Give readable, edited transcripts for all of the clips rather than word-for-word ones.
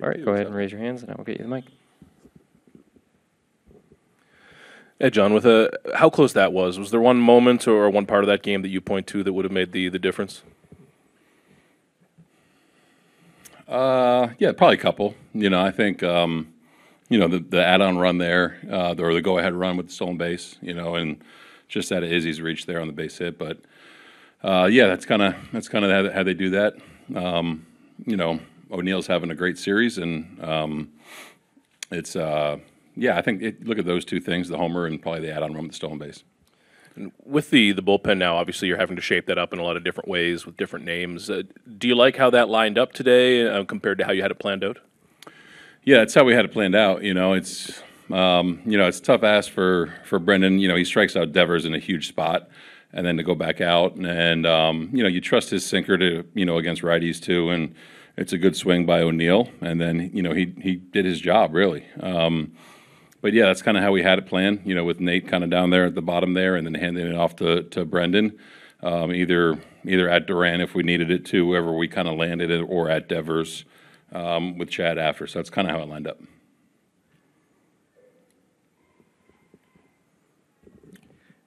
All right, go ahead and raise your hands, and I will get you the mic. Hey, John, with how close that was there one moment or one part of that game that you point to that would have made the difference? Yeah, probably a couple. I think the add-on run there, or the go-ahead run with the stolen base, and just out of Izzy's reach there on the base hit. But yeah, that's kind of how they do that. O'Neill's having a great series, and it's yeah, I think look at those two things: the homer and probably the add-on run with the stolen base. And with the bullpen now, obviously you're having to shape that up in a lot of different ways with different names. Do you like how that lined up today compared to how you had it planned out? Yeah, it's how we had it planned out. It's it's tough ask for Brendan. He strikes out Devers in a huge spot, and then to go back out, and you trust his sinker to against righties too, and it's a good swing by O'Neill, and then he did his job really. But yeah, that's kind of how we had it planned. With Nate kind of down there at the bottom there, and then handing it off to Brendan, either at Duran if we needed it to, whoever we kind of landed it, or at Devers with Chad after. So that's kind of how it lined up.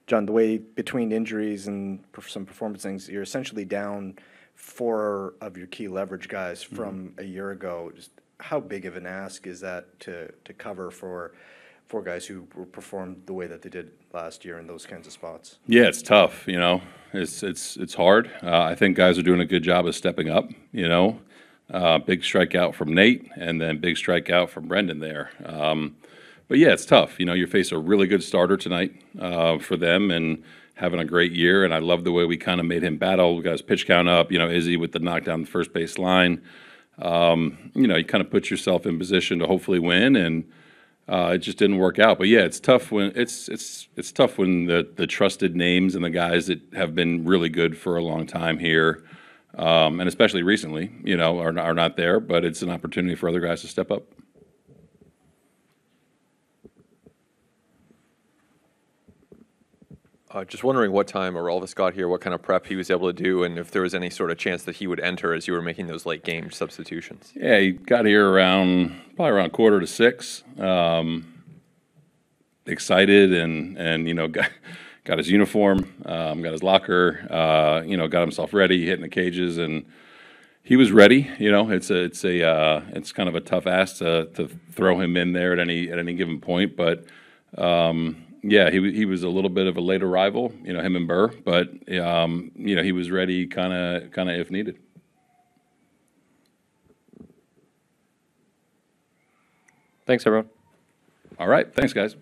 John, the way between injuries and some performance things, you're essentially down 4 of your key leverage guys from a year ago. Just how big of an ask is that to cover for 4 guys who performed the way that they did last year in those kinds of spots? Yeah, it's tough. It's hard. I think guys are doing a good job of stepping up. Big strikeout from Nate, and then big strikeout from Brendan there. But yeah, it's tough. You face a really good starter tonight for them, and having a great year. And I love the way we kind of made him battle. We got his pitch count up. Izzy with the knockdown the first base line. You kind of put yourself in position to hopefully win, and it just didn't work out. But yeah, it's tough when it's tough when the trusted names and the guys that have been really good for a long time here, and especially recently, are not there. But it's an opportunity for other guys to step up. Just wondering what time Aroldis got here, what kind of prep he was able to do, and if there was any sort of chance that he would enter as you were making those late game substitutions. Yeah, he got here probably around 5:45. Excited and got his uniform, got his locker, got himself ready, hitting the cages, and he was ready. It's kind of a tough ask to throw him in there at any given point, but. Yeah, he was a little bit of a late arrival, him and Burr, but he was ready kind of if needed. Thanks, everyone. All right, thanks, guys.